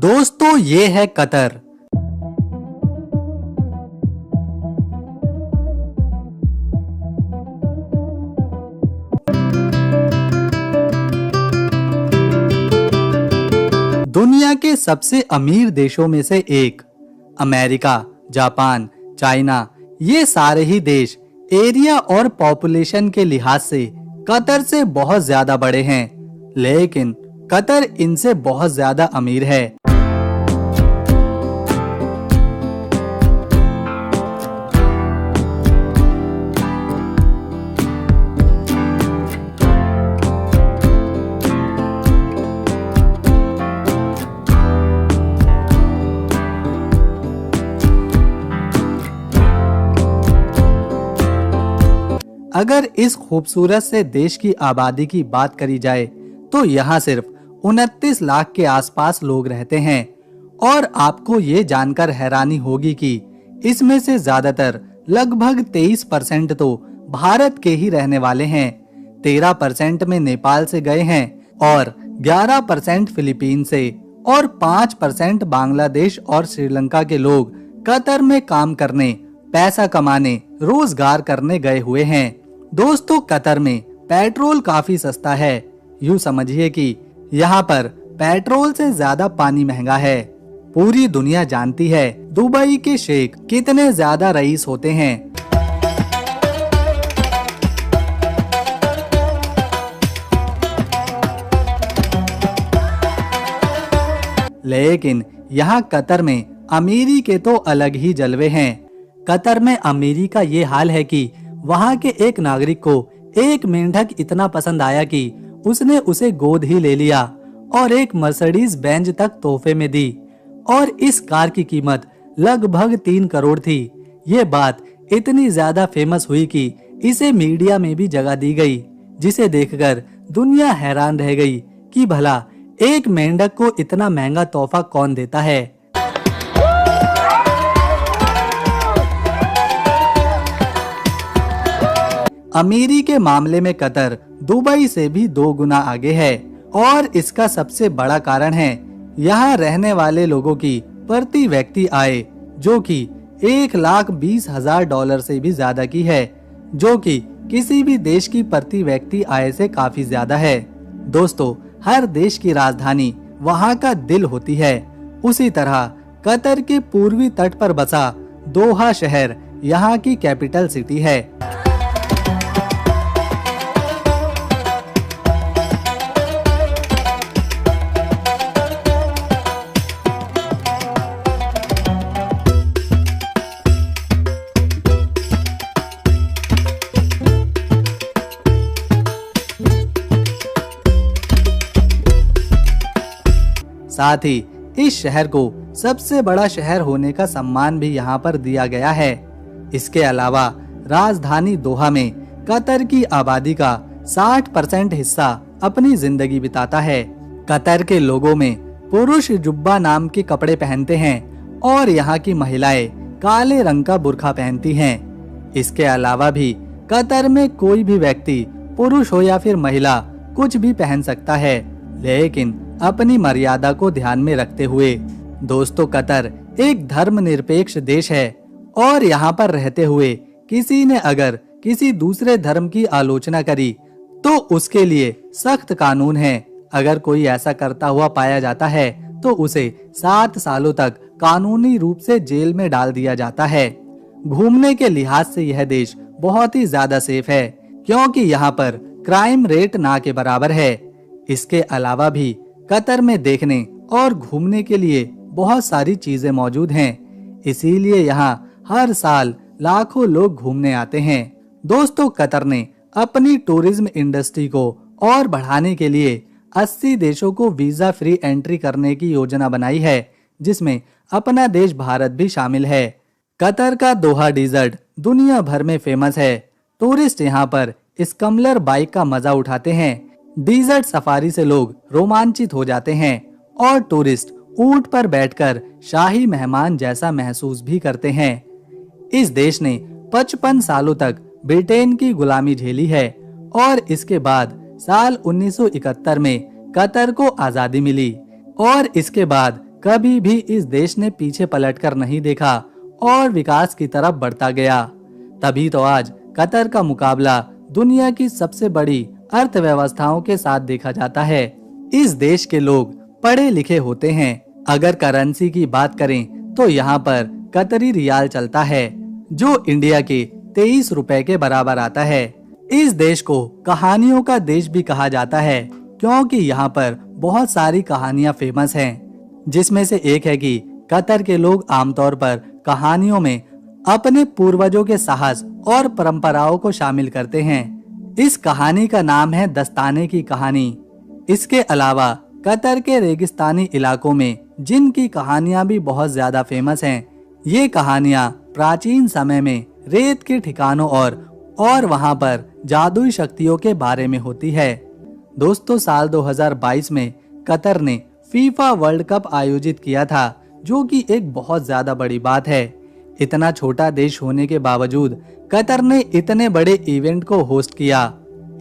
दोस्तों ये है कतर। दुनिया के सबसे अमीर देशों में से एक। अमेरिका, जापान, चाइना, ये सारे ही देश एरिया और पॉपुलेशन के लिहाज से कतर से बहुत ज्यादा बड़े हैं, लेकिन कतर इनसे बहुत ज्यादा अमीर है। अगर इस खूबसूरत से देश की आबादी की बात करी जाए तो यहाँ सिर्फ 29 लाख के आसपास लोग रहते हैं और आपको ये जानकर हैरानी होगी कि इसमें से ज्यादातर लगभग 23% तो भारत के ही रहने वाले हैं, 13% में नेपाल से गए हैं और 11% फिलीपीन से और 5% बांग्लादेश और श्रीलंका के लोग कतर में काम करने, पैसा कमाने, रोजगार करने गए हुए हैं। दोस्तों कतर में पेट्रोल काफी सस्ता है। यूं समझिए कि यहाँ पर पेट्रोल से ज्यादा पानी महंगा है। पूरी दुनिया जानती है दुबई के शेख कितने ज्यादा रईस होते हैं। लेकिन यहाँ कतर में अमीरी के तो अलग ही जलवे हैं। कतर में अमीरी का ये हाल है कि वहाँ के एक नागरिक को एक मेंढक इतना पसंद आया कि उसने उसे गोद ही ले लिया और एक मर्सिडीज बेंज तक तोहफे में दी और इस कार की कीमत लगभग 3 करोड़ थी। ये बात इतनी ज्यादा फेमस हुई कि इसे मीडिया में भी जगह दी गई, जिसे देखकर दुनिया हैरान रह गई कि भला एक मेंढक को इतना महंगा तोहफा कौन देता है। अमीरी के मामले में कतर दुबई से भी 2 गुना आगे है और इसका सबसे बड़ा कारण है यहाँ रहने वाले लोगों की प्रति व्यक्ति आय, जो कि $1,20,000 से भी ज्यादा की है, जो कि किसी भी देश की प्रति व्यक्ति आय से काफी ज्यादा है। दोस्तों हर देश की राजधानी वहाँ का दिल होती है। उसी तरह कतर के पूर्वी तट पर बसा दोहा शहर यहाँ की कैपिटल सिटी है। साथ ही इस शहर को सबसे बड़ा शहर होने का सम्मान भी यहाँ पर दिया गया है। इसके अलावा राजधानी दोहा में कतर की आबादी का 60% हिस्सा अपनी जिंदगी बिताता है। कतर के लोगों में पुरुष जुब्बा नाम के कपड़े पहनते हैं और यहाँ की महिलाएं काले रंग का बुर्का पहनती हैं। इसके अलावा भी कतर में कोई भी व्यक्ति, पुरुष हो या फिर महिला, कुछ भी पहन सकता है, लेकिन अपनी मर्यादा को ध्यान में रखते हुए। दोस्तों कतर एक धर्मनिरपेक्ष देश है और यहाँ पर रहते हुए किसी ने अगर किसी दूसरे धर्म की आलोचना करी तो उसके लिए सख्त कानून है। अगर कोई ऐसा करता हुआ पाया जाता है तो उसे 7 सालों तक कानूनी रूप से जेल में डाल दिया जाता है। घूमने के लिहाज से यह देश बहुत ही ज्यादा सेफ है, क्योंकि यहाँ पर क्राइम रेट ना के बराबर है। इसके अलावा भी कतर में देखने और घूमने के लिए बहुत सारी चीजें मौजूद हैं, इसीलिए यहाँ हर साल लाखों लोग घूमने आते हैं। दोस्तों कतर ने अपनी टूरिज्म इंडस्ट्री को और बढ़ाने के लिए 80 देशों को वीजा फ्री एंट्री करने की योजना बनाई है, जिसमें अपना देश भारत भी शामिल है। कतर का दोहा डेजर्ट दुनिया भर में फेमस है। टूरिस्ट यहाँ पर स्कम्बलर बाइक का मजा उठाते हैं। डेजर्ट सफारी से लोग रोमांचित हो जाते हैं और टूरिस्ट ऊंट पर बैठकर शाही मेहमान जैसा महसूस भी करते हैं। इस देश ने 55 सालों तक ब्रिटेन की गुलामी झेली है और इसके बाद साल 1971 में कतर को आजादी मिली और इसके बाद कभी भी इस देश ने पीछे पलटकर नहीं देखा और विकास की तरफ बढ़ता गया। तभी तो आज कतर का मुकाबला दुनिया की सबसे बड़ी अर्थव्यवस्थाओं के साथ देखा जाता है। इस देश के लोग पढ़े लिखे होते हैं। अगर करेंसी की बात करें तो यहाँ पर कतरी रियाल चलता है, जो इंडिया के 23 रुपए के बराबर आता है। इस देश को कहानियों का देश भी कहा जाता है, क्योंकि यहाँ पर बहुत सारी कहानियां फेमस हैं, जिसमें से एक है कि कतर के लोग आमतौर पर कहानियों में अपने पूर्वजों के साहस और परंपराओं को शामिल करते हैं। इस कहानी का नाम है दस्ताने की कहानी। इसके अलावा कतर के रेगिस्तानी इलाकों में जिनकी कहानियां भी बहुत ज्यादा फेमस हैं, ये कहानियां प्राचीन समय में रेत के ठिकानों और वहां पर जादुई शक्तियों के बारे में होती है। दोस्तों, साल 2022 में कतर ने फीफा वर्ल्ड कप आयोजित किया था, जो कि एक बहुत ज्यादा बड़ी बात है। इतना छोटा देश होने के बावजूद कतर ने इतने बड़े इवेंट को होस्ट किया।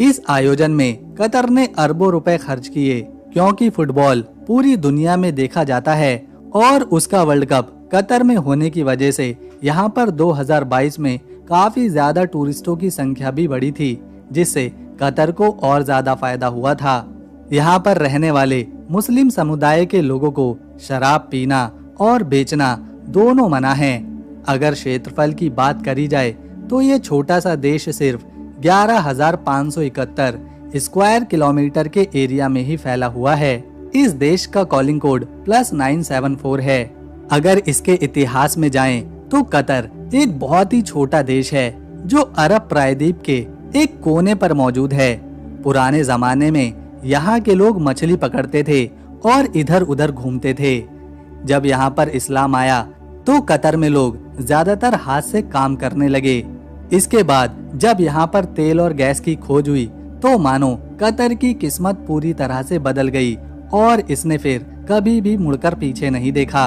इस आयोजन में कतर ने अरबों रुपए खर्च किए, क्योंकि फुटबॉल पूरी दुनिया में देखा जाता है और उसका वर्ल्ड कप कतर में होने की वजह से यहाँ पर 2022 में काफी ज्यादा टूरिस्टों की संख्या भी बढ़ी थी, जिससे कतर को और ज्यादा फायदा हुआ था। यहाँ पर रहने वाले मुस्लिम समुदाय के लोगों को शराब पीना और बेचना दोनों मना है। अगर क्षेत्रफल की बात करी जाए तो ये छोटा सा देश सिर्फ 11,571 स्क्वायर किलोमीटर के एरिया में ही फैला हुआ है। इस देश का कॉलिंग कोड +974 है। अगर इसके इतिहास में जाएं तो कतर एक बहुत ही छोटा देश है, जो अरब प्रायद्वीप के एक कोने पर मौजूद है। पुराने जमाने में यहाँ के लोग मछली पकड़ते थे और इधर उधर घूमते थे। जब यहाँ पर इस्लाम आया तो कतर में लोग ज्यादातर हाथ से काम करने लगे। इसके बाद जब यहाँ पर तेल और गैस की खोज हुई तो मानो कतर की किस्मत पूरी तरह से बदल गई और इसने फिर कभी भी मुड़कर पीछे नहीं देखा।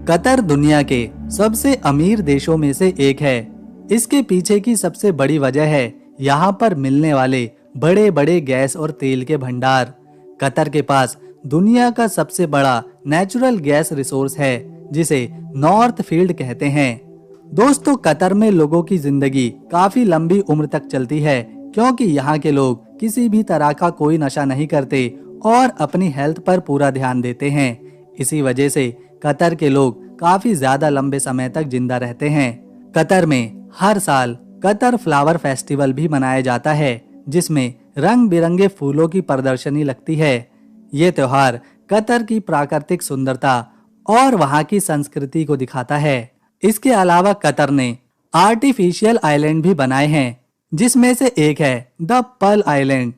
कतर दुनिया के सबसे अमीर देशों में से एक है। इसके पीछे की सबसे बड़ी वजह है यहाँ पर मिलने वाले बड़े बड़े गैस और तेल के भंडार। कतर के पास दुनिया का सबसे बड़ा नेचुरल गैस रिसोर्स है, जिसे नॉर्थ फील्ड कहते हैं। दोस्तों, कतर में लोगों की जिंदगी काफी लंबी उम्र तक चलती है, क्योंकि यहाँ के लोग किसी भी तरह का कोई नशा नहीं करते और अपनी हेल्थ पर पूरा ध्यान देते हैं। इसी वजह से कतर के लोग काफी ज्यादा लंबे समय तक जिंदा रहते हैं। कतर में हर साल कतर फ्लावर फेस्टिवल भी मनाया जाता है, जिसमें रंग बिरंगे फूलों की प्रदर्शनी लगती है। ये त्योहार कतर की प्राकृतिक सुंदरता और वहाँ की संस्कृति को दिखाता है। इसके अलावा कतर ने आर्टिफिशियल आइलैंड भी बनाए हैं, जिसमें से एक है द पर्ल आइलैंड।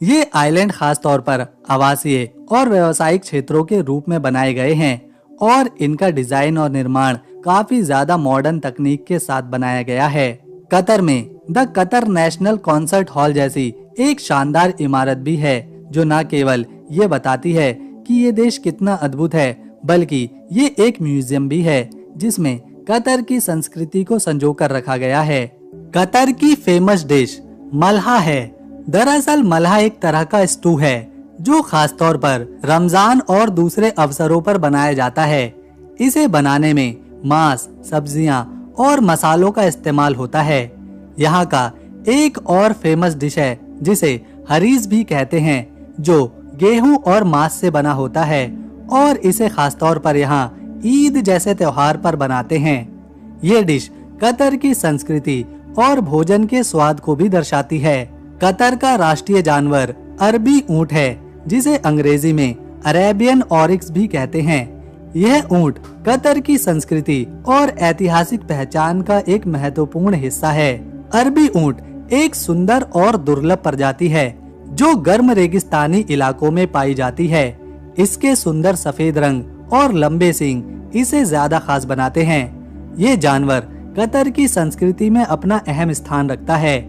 ये आइलैंड खास तौर पर आवासीय और व्यावसायिक क्षेत्रों के रूप में बनाए गए हैं और इनका डिजाइन और निर्माण काफी ज्यादा मॉडर्न तकनीक के साथ बनाया गया है। कतर में the Qatar national concert hall जैसी एक शानदार इमारत भी है, जो न केवल ये बताती है कि ये देश कितना अद्भुत है, बल्कि ये एक म्यूजियम भी है, जिसमें कतर की संस्कृति को संजो कर रखा गया है। कतर की फेमस डिश मल्हा है। दरअसल मल्हा एक तरह का स्टू है, जो खास तौर पर रमजान और दूसरे अवसरों पर बनाया जाता है। इसे बनाने में मांस, सब्जियां और मसालों का इस्तेमाल होता है। यहाँ का एक और फेमस डिश है जिसे हरीज भी कहते हैं, जो गेहूं और मांस से बना होता है और इसे खास तौर पर यहाँ ईद जैसे त्योहार पर बनाते हैं। ये डिश कतर की संस्कृति और भोजन के स्वाद को भी दर्शाती है। कतर का राष्ट्रीय जानवर अरबी ऊंट है, जिसे अंग्रेजी में अरेबियन ऑरिक्स भी कहते हैं। यह ऊंट कतर की संस्कृति और ऐतिहासिक पहचान का एक महत्वपूर्ण हिस्सा है। अरबी ऊंट एक सुंदर और दुर्लभ प्रजाति है, जो गर्म रेगिस्तानी इलाकों में पाई जाती है। इसके सुंदर सफेद रंग और लंबे सींग इसे ज्यादा खास बनाते हैं। ये जानवर कतर की संस्कृति में अपना अहम स्थान रखता है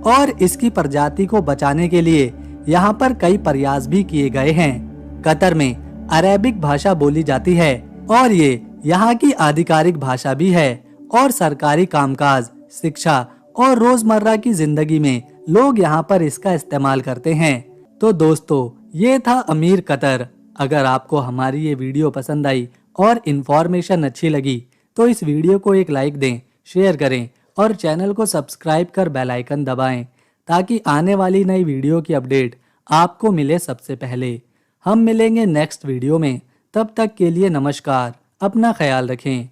और इसकी प्रजाति को बचाने के लिए यहाँ पर कई प्रयास भी किए गए हैं। कतर में अरेबिक भाषा बोली जाती है और ये यहाँ की आधिकारिक भाषा भी है और सरकारी कामकाज, शिक्षा और रोजमर्रा की जिंदगी में लोग यहाँ पर इसका इस्तेमाल करते हैं। तो दोस्तों, ये था अमीर कतर। अगर आपको हमारी ये वीडियो पसंद आई और इन्फॉर्मेशन अच्छी लगी तो इस वीडियो को एक लाइक दें, शेयर करें और चैनल को सब्सक्राइब कर बेल आइकन दबाएं ताकि आने वाली नई वीडियो की अपडेट आपको मिले सबसे पहले। हम मिलेंगे नेक्स्ट वीडियो में, तब तक के लिए नमस्कार, अपना ख्याल रखें।